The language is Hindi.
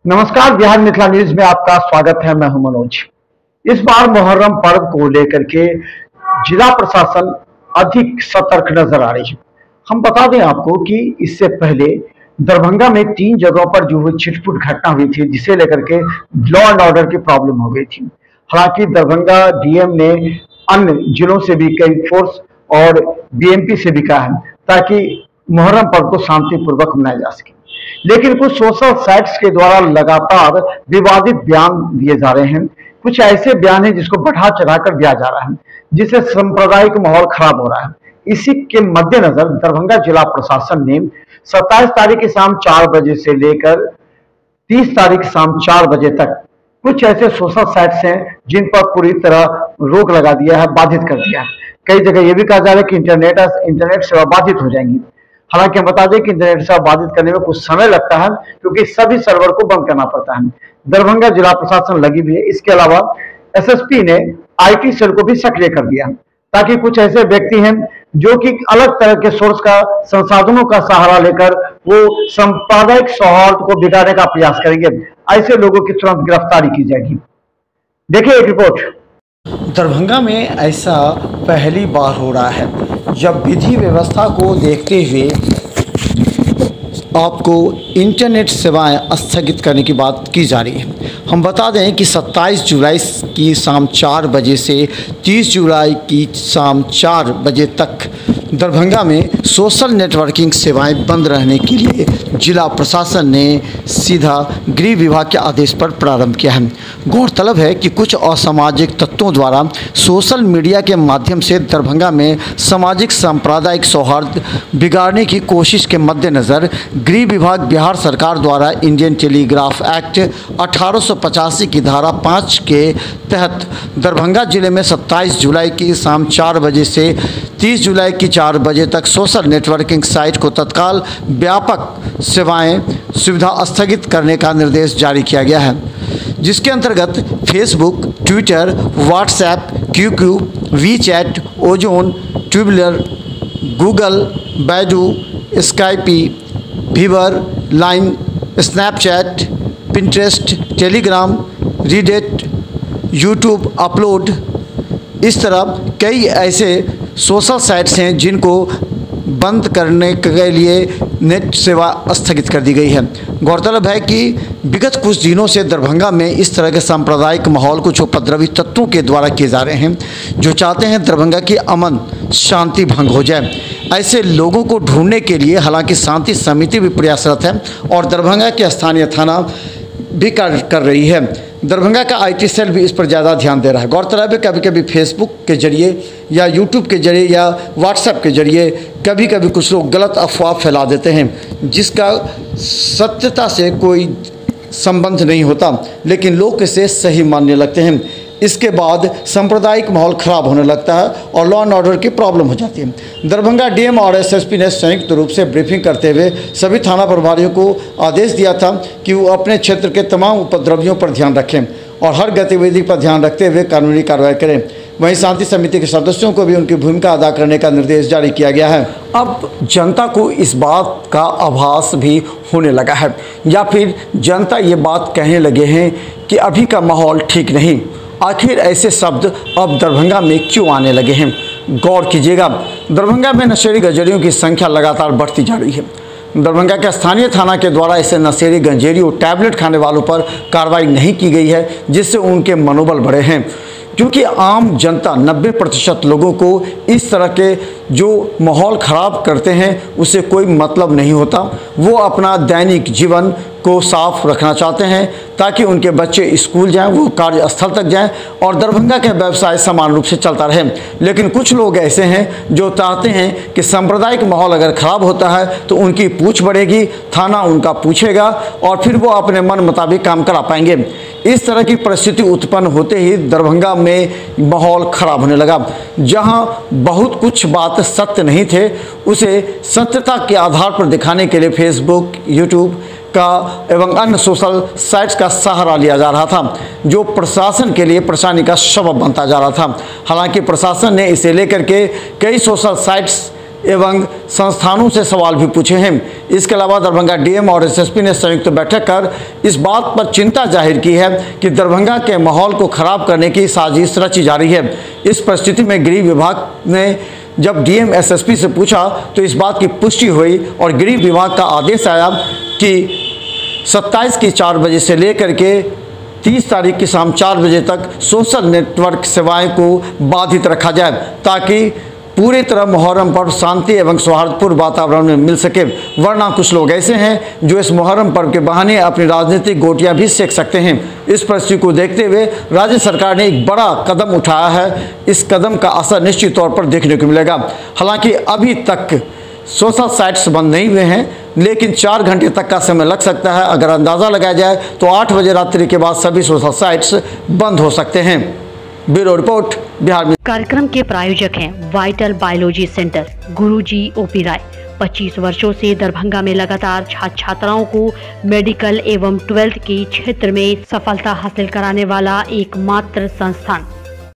नमस्कार, बिहार मिथिला न्यूज में आपका स्वागत है। मैं हूं मनोज। इस बार मुहर्रम पर्व को लेकर के जिला प्रशासन अधिक सतर्क नजर आ रही है। हम बता दें आपको कि इससे पहले दरभंगा में 3 जगहों पर जो हुई छिटपुट घटना हुई थी, जिसे लेकर के लॉ एंड ऑर्डर की प्रॉब्लम हो गई थी। हालांकि दरभंगा डीएम ने अन्य जिलों से भी कई फोर्स और बीएमपी से भी कहा है ताकि मुहर्रम पर्व को शांतिपूर्वक मनाया जा सके। लेकिन कुछ सोशल साइट्स के द्वारा लगातार विवादित बयान दिए जा रहे हैं। कुछ ऐसे बयान हैं जिसको बढ़ा चढ़ाकर दिया जा रहा है, जिससे सांप्रदायिक माहौल खराब हो रहा है। इसी के मद्देनजर दरभंगा जिला प्रशासन ने 27 तारीख की शाम 4 बजे से लेकर 30 तारीख शाम 4 बजे तक कुछ ऐसे सोशल साइट्स हैं जिन पर पूरी तरह रोक लगा दिया है, बाधित कर दिया है। कई जगह यह भी कहा जा रहा है कि इंटरनेट सेवा बाधित हो जाएंगी। हालांकि हम बता दें कि इंटरनेट सेवा बाधित करने में कुछ समय लगता है, क्योंकि सभी सर्वर को बंद करना पड़ता है। दरभंगा जिला प्रशासन लगी हुई है। इसके अलावा एसएसपी ने आईटी सेल को भी सक्रिय कर दिया, ताकि कुछ ऐसे व्यक्ति हैं जो कि अलग तरह के सोर्स का संसाधनों का सहारा लेकर वो सांप्रदायिक सौहार्द को बिगाड़ने का प्रयास करेंगे। ऐसे लोगों की तुरंत गिरफ्तारी की जाएगी। देखिए एक रिपोर्ट। दरभंगा में ऐसा पहली बार हो रहा है जब विधि व्यवस्था को देखते हुए आपको इंटरनेट सेवाएं स्थगित करने की बात की जा रही है। हम बता दें कि 27 जुलाई की शाम 4 बजे से 30 जुलाई की शाम 4 बजे तक दरभंगा में सोशल नेटवर्किंग सेवाएं बंद रहने के लिए जिला प्रशासन ने सीधा गृह विभाग के आदेश पर प्रारंभ किया है। गौरतलब है कि कुछ असामाजिक तत्वों द्वारा सोशल मीडिया के माध्यम से दरभंगा में सामाजिक सांप्रदायिक सौहार्द बिगाड़ने की कोशिश के मद्देनज़र गृह विभाग बिहार सरकार द्वारा इंडियन टेलीग्राफ एक्ट 1885 की धारा 5 के तहत दरभंगा जिले में 27 जुलाई की शाम 4 बजे से 30 जुलाई की 4 बजे तक सोशल नेटवर्किंग साइट को तत्काल व्यापक सुविधा स्थगित करने का निर्देश जारी किया गया है, जिसके अंतर्गत Facebook, Twitter, WhatsApp, QQ, WeChat, Qzone, Tumblr, Google, Baidu, Skype, Viber, Line, Snapchat, Pinterest, Telegram, Reddit, YouTube upload, इस तरह कई ऐसे सोशल साइट्स हैं जिनको बंद करने के लिए नेट सेवा स्थगित कर दी गई है। गौरतलब है कि विगत कुछ दिनों से दरभंगा में इस तरह के सांप्रदायिक माहौल कुछ उपद्रवी तत्वों के द्वारा किए जा रहे हैं, जो चाहते हैं दरभंगा की अमन शांति भंग हो जाए। ऐसे लोगों को ढूंढने के लिए हालांकि शांति समिति भी प्रयासरत है और दरभंगा के स्थानीय थाना भी कार्य कर रही है। दरभंगा का आईटी सेल भी इस पर ज़्यादा ध्यान दे रहा है। गौरतलब है कभी कभी फेसबुक के जरिए या यूट्यूब के जरिए या व्हाट्सएप के जरिए कभी कभी कुछ लोग गलत अफवाह फैला देते हैं, जिसका सत्यता से कोई संबंध नहीं होता, लेकिन लोग इसे सही मानने लगते हैं। इसके बाद सांप्रदायिक माहौल ख़राब होने लगता है और लॉ एंड ऑर्डर की प्रॉब्लम हो जाती है। दरभंगा डीएम और एसएसपी ने संयुक्त रूप से ब्रीफिंग करते हुए सभी थाना प्रभारियों को आदेश दिया था कि वो अपने क्षेत्र के तमाम उपद्रवियों पर ध्यान रखें और हर गतिविधि पर ध्यान रखते हुए कानूनी कार्रवाई करें। वहीं शांति समिति के सदस्यों को भी उनकी भूमिका अदा करने का निर्देश जारी किया गया है। अब जनता को इस बात का आभास भी होने लगा है, या फिर जनता ये बात कहने लगे हैं कि अभी का माहौल ठीक नहीं। आखिर ऐसे शब्द अब दरभंगा में क्यों आने लगे हैं? गौर कीजिएगा, दरभंगा में नशेड़ी गंजेड़ियों की संख्या लगातार बढ़ती जा रही है। दरभंगा के स्थानीय थाना के द्वारा ऐसे नशेड़ी गंजेड़ियों टैबलेट खाने वालों पर कार्रवाई नहीं की गई है, जिससे उनके मनोबल बढ़े हैं, क्योंकि आम जनता 90% लोगों को इस तरह के जो माहौल ख़राब करते हैं उससे कोई मतलब नहीं होता। वो अपना दैनिक जीवन को साफ रखना चाहते हैं ताकि उनके बच्चे स्कूल जाएं, वो कार्यस्थल तक जाएं और दरभंगा के व्यवसाय समान रूप से चलता रहे। लेकिन कुछ लोग ऐसे हैं जो चाहते हैं कि सांप्रदायिक माहौल अगर ख़राब होता है तो उनकी पूछ बढ़ेगी, थाना उनका पूछेगा और फिर वो अपने मन मुताबिक काम करा पाएंगे। इस तरह की परिस्थिति उत्पन्न होते ही दरभंगा में माहौल ख़राब होने लगा। जहाँ बहुत कुछ बात सत्य नहीं थे, उसे सत्यता के आधार पर दिखाने के लिए फेसबुक, यूट्यूब का एवं अन्य सोशल साइट्स का सहारा लिया जा रहा था, जो प्रशासन के लिए परेशानी का सबब बनता जा रहा था। हालांकि प्रशासन ने इसे लेकर के कई सोशल साइट्स एवं संस्थानों से सवाल भी पूछे हैं। इसके अलावा दरभंगा डीएम और एसएसपी ने संयुक्त बैठक कर इस बात पर चिंता जाहिर की है कि दरभंगा के माहौल को खराब करने की साजिश रची जा रही है। इस परिस्थिति में गृह विभाग ने जब डीएम एसएसपी से पूछा तो इस बात की पुष्टि हुई और गृह विभाग का आदेश आया कि 27 की 4 बजे से लेकर के 30 तारीख की शाम 4 बजे तक सोशल नेटवर्क सेवाएं को बाधित रखा जाए ताकि पूरी तरह मुहर्रम पर्व शांति एवं सौहार्दपूर्ण वातावरण में मिल सके। वरना कुछ लोग ऐसे हैं जो इस मुहर्रम पर्व के बहाने अपनी राजनीतिक गोटियां भी सेक सकते हैं। इस परिस्थिति को देखते हुए राज्य सरकार ने एक बड़ा कदम उठाया है। इस कदम का असर निश्चित तौर पर देखने को मिलेगा। हालांकि अभी तक सोशल साइट्स बंद नहीं हुए हैं, लेकिन 4 घंटे तक का समय लग सकता है। अगर अंदाज़ा लगाया जाए तो 8 बजे रात्रि के बाद सभी सोशल साइट्स बंद हो सकते हैं। ब्यूरो रिपोर्ट, बिहार में। कार्यक्रम के प्रायोजक हैं वाइटल बायोलॉजी सेंटर, गुरुजी ओपी राय। 25 वर्षों से दरभंगा में लगातार छात्र छात्राओं को मेडिकल एवं 12th के क्षेत्र में सफलता हासिल कराने वाला एकमात्र संस्थान।